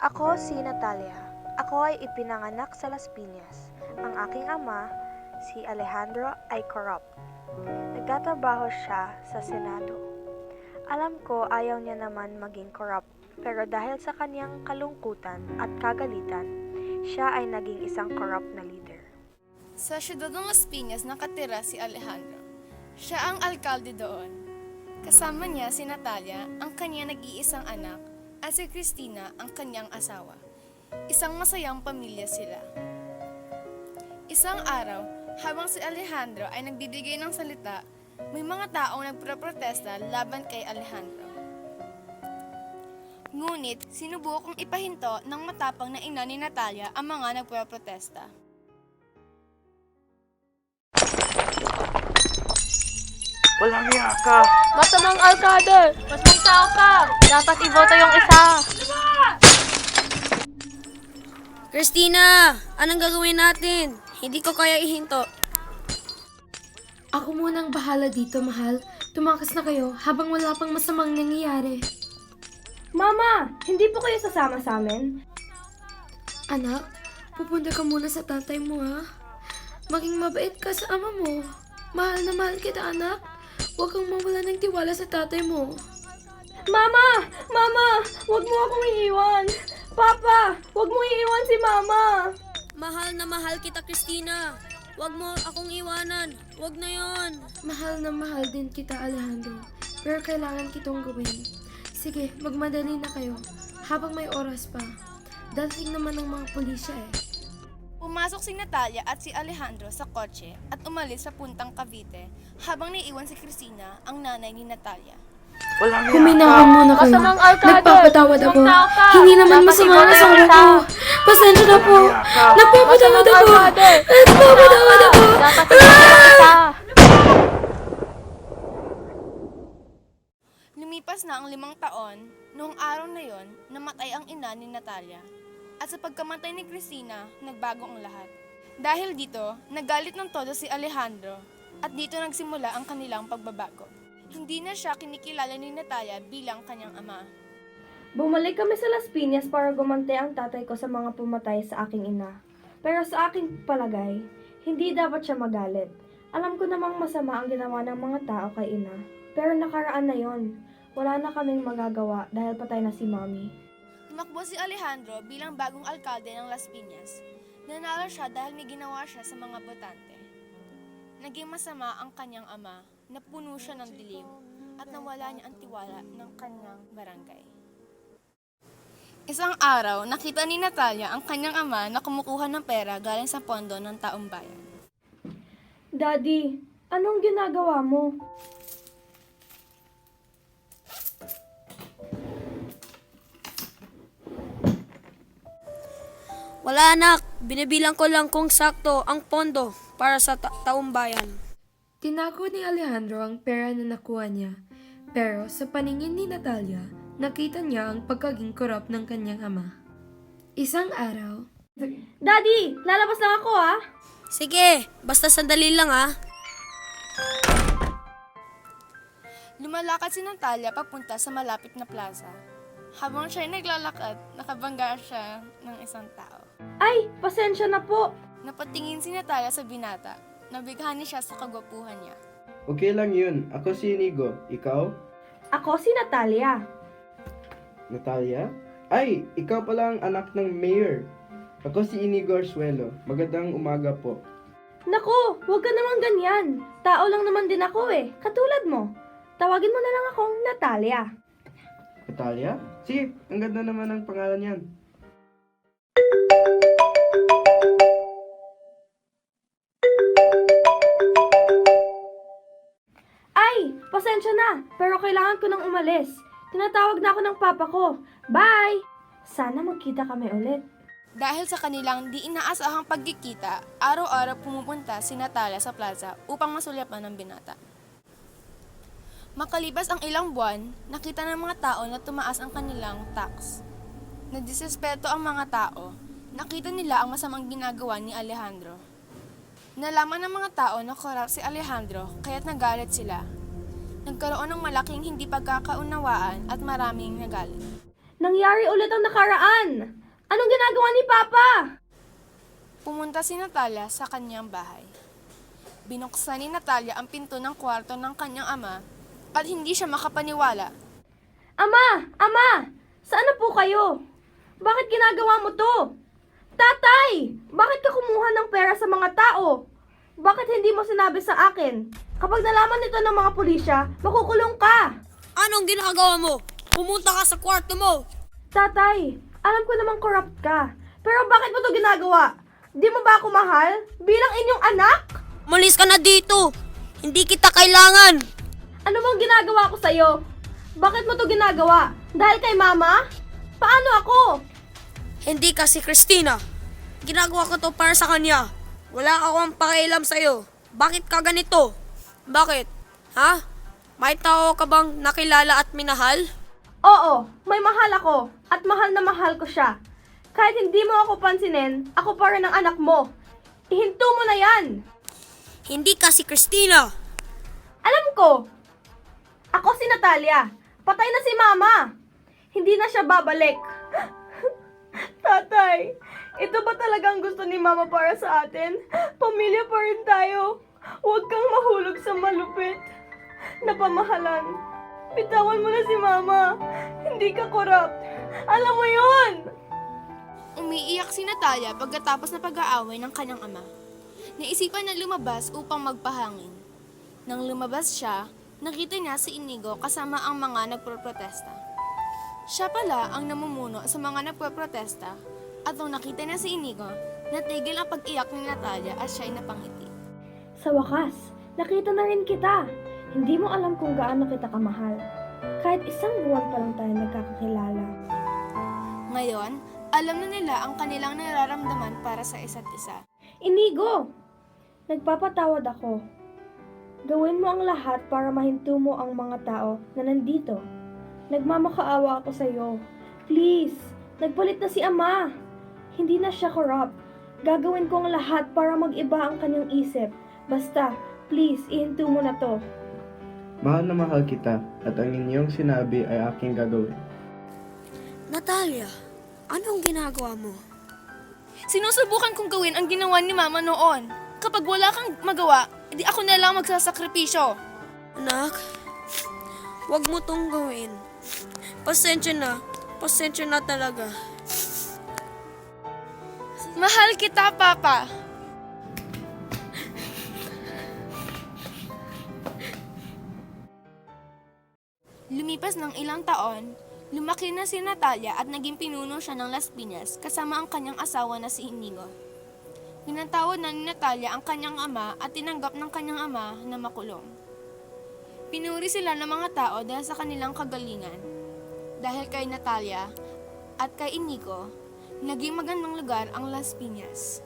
Ako si Natalia. Ako ay ipinanganak sa Las Piñas. Ang aking ama, si Alejandro, ay corrupt. Nagtatrabaho siya sa Senado. Alam ko ayaw niya naman maging corrupt, pero dahil sa kaniyang kalungkutan at kagalitan, siya ay naging isang corrupt na leader. Sa siyudad ng Las Piñas nakatira si Alejandro. Siya ang alkalde doon. Kasama niya si Natalia, ang kanyang nag-iisang anak, at si Cristina, ang kanyang asawa. Isang masayang pamilya sila. Isang araw, habang si Alejandro ay nagbibigay ng salita, may mga taong nagproprotesta laban kay Alejandro. Ngunit, sinubukang ipahinto ng matapang na ina ni Natalia ang mga nagproprotesta. Walang iya ka! Masamang alkalde! Mas may tao ka! Dapat iboto yung isa! Christina! Anong gagawin natin? Hindi ko kaya ihinto. Ako munang bahala dito, mahal. Tumakas na kayo habang wala pang masamang nangyayari. Mama, hindi po kayo sasama sa amin? Anak, pupunta ka muna sa tatay mo, ha? Maging mabait ka sa ama mo. Mahal na mahal kita, anak. Huwag kang mawala ng tiwala sa tatay mo. Mama! Mama! Huwag mo akong iiwan! Papa! Huwag mo iiwan si Mama! Mahal na mahal kita, Christina. Huwag mo akong iwanan. Huwag na yon. Mahal na mahal din kita, Alejandro. Pero kailangan kitong gawin. Sige, magmadali na kayo. Habang may oras pa. Dadating naman ng mga pulisya eh. Pumasok si Natalia at si Alejandro sa kotse at umalis sa puntang Cavite habang naiiwan si Cristina, ang nanay ni Natalia. Walang iya ka! Huminahon muna kayo. Masamang alkalde! Nagpapatawad ako. Mas tao ka! Hindi naman Dapat masama iboto na sa yung ulo isa! ko. Pasensya na po. Nagpapatawad Masamang ako. alkalde! Nagpapatawad ako. Dapat iboto yung isa! Lumipas na ang 5 taon, noong araw na yon, namatay ang ina ni Natalia. At sa pagkamatay ni Cristina, nagbago ang lahat. Dahil dito, nagalit ng todo si Alejandro at dito nagsimula ang kanilang pagbabago. Hindi na siya kinikilala ni Natalia bilang kanyang ama. Bumalik kami sa Las Piñas para gumante ang tatay ko sa mga pumatay sa aking ina. Pero sa aking palagay, hindi dapat siya magalit. Alam ko namang masama ang ginawa ng mga tao kay ina. Pero nakaraan na yon. Wala na kaming magagawa dahil patay na si Mommy. Tumakbo si Alejandro bilang bagong alkalde ng Las Piñas. Nanalo siya dahil may ginawa siya sa mga botante. Naging masama ang kanyang ama, napuno siya ng dilim, at nawala niya ang tiwala ng kanyang barangay. Isang araw, nakita ni Natalia ang kanyang ama na kumukuha ng pera galing sa pondo ng taong bayan. Daddy, anong ginagawa mo? Wala anak. Binibilang ko lang kung sakto ang pondo para sa taong bayan. Tinako ni Alejandro ang pera na nakuha niya. Pero sa paningin ni Natalia, nakita niya ang pagkaging korap ng kanyang ama. Isang araw, Daddy, lalabas lang ako ah! Sige, basta sandali lang ha. Lumalakad si Natalia papunta sa malapit na plaza. Habang siya'y naglalakad, nakabangga siya ng isang tao. Ay, pasensya na po! Napatingin si Natalia sa binata. Nabighani siya sa kagwapuhan niya. Okay lang yun. Ako si Inigo. Ikaw? Ako si Natalia. Natalia? Ay, ikaw pala ang anak ng mayor. Ako si Inigo Arsuelo. Magandang umaga po. Naku, huwag ka naman ganyan. Tao lang naman din ako eh. Katulad mo. Tawagin mo na lang akong Natalia. Natalia? Sige, ang ganda naman ng pangalan yan. Ay, pasensya na. Pero kailangan ko nang umalis. Tinatawag na ako ng papa ko. Bye! Sana magkita kami ulit. Dahil sa kanilang di inaasahang pagkikita, araw-araw pumupunta si Natalia sa plaza upang masulyapan ng binata. Makalipas ang ilang buwan, nakita ng mga tao na tumaas ang kanilang tax. Nadisespeto ang mga tao. Nakita nila ang masamang ginagawa ni Alejandro. Nalaman ng mga tao na korap si Alejandro, kaya't nagalit sila. Nagkaroon ng malaking hindi pagkakaunawaan at maraming nagalit. Nangyari ulit ang nakaraan. Anong ginagawa ni Papa? Pumunta si Natalia sa kanyang bahay. Binuksan ni Natalia ang pinto ng kwarto ng kanyang ama at hindi siya makapaniwala. Ama! Ama! Saan na po kayo? Bakit ginagawa mo to? Tatay! Bakit ka kumuha ng pera sa mga tao? Bakit hindi mo sinabi sa akin? Kapag nalaman nito ng mga pulisya, makukulong ka! Anong ginagawa mo? Pumunta ka sa kwarto mo! Tatay, alam ko namang corrupt ka. Pero bakit mo to ginagawa? Di mo ba ako mahal? Bilang inyong anak? Malis ka na dito! Hindi kita kailangan! Ano bang ginagawa ko sa'yo? Bakit mo to ginagawa? Dahil kay Mama? Paano ako? Hindi kasi Christina. Ginagawa ko to para sa kanya. Wala akong pakialam sa'yo. Bakit ka ganito? Bakit? Ha? May tao ka bang nakilala at minahal? Oo, may mahal ako. At mahal na mahal ko siya. Kahit hindi mo ako pansinin, ako pa rin ang anak mo. Ihinto mo na yan! Hindi kasi Christina. Alam ko! Ako si Natalia. Patay na si Mama. Hindi na siya babalik. Tatay, ito ba talagang gusto ni Mama para sa atin? Pamilya pa rin tayo. Huwag kang mahulog sa malupit na pamahalan. Bitawan mo na si Mama. Hindi ka corrupt. Alam mo yun! Umiiyak si Natalia pagkatapos na pag-aaway ng kanyang ama. Naisipan na lumabas upang magpahangin. Nang lumabas siya, nakita niya si Inigo kasama ang mga nagproprotesta. Siya pala ang namumuno sa mga nagproprotesta at nung nakita niya si Inigo, natigil ang pag-iyak ni Natalia at siya ay napangiti. Sa wakas, nakita na rin kita. Hindi mo alam kung gaano kita kamahal. Kahit isang buwan pa lang tayo nagkakakilala. Ngayon, alam na nila ang kanilang nararamdaman para sa isa't isa. Inigo! Nagpapatawad ako. Gawin mo ang lahat para mahinto mo ang mga tao na nandito. Nagmamakaawa ako sa iyo. Please, nagpalit na si Ama. Hindi na siya corrupt. Gagawin ko ang lahat para mag-iba ang kanyang isip. Basta, please, ihinto mo na to. Mahal na mahal kita at ang inyong sinabi ay aking gagawin. Natalia, anong ginagawa mo? Sinusubukan kong gawin ang ginawa ni Mama noon. Kapag wala kang magawa, edi ako na lang magsasakripisyo. Anak, wag mo tong gawin. Pasensya na talaga. Mahal kita, Papa. Lumipas ng ilang taon, lumaki na si Natalia at naging pinuno siya ng Las Piñas kasama ang kanyang asawa na si Inigo. Pinatawad na ni Natalia ang kanyang ama at tinanggap ng kanyang ama na makulong. Pinuri sila ng mga tao dahil sa kanilang kagalingan. Dahil kay Natalia at kay Inigo, naging magandang lugar ang Las Piñas.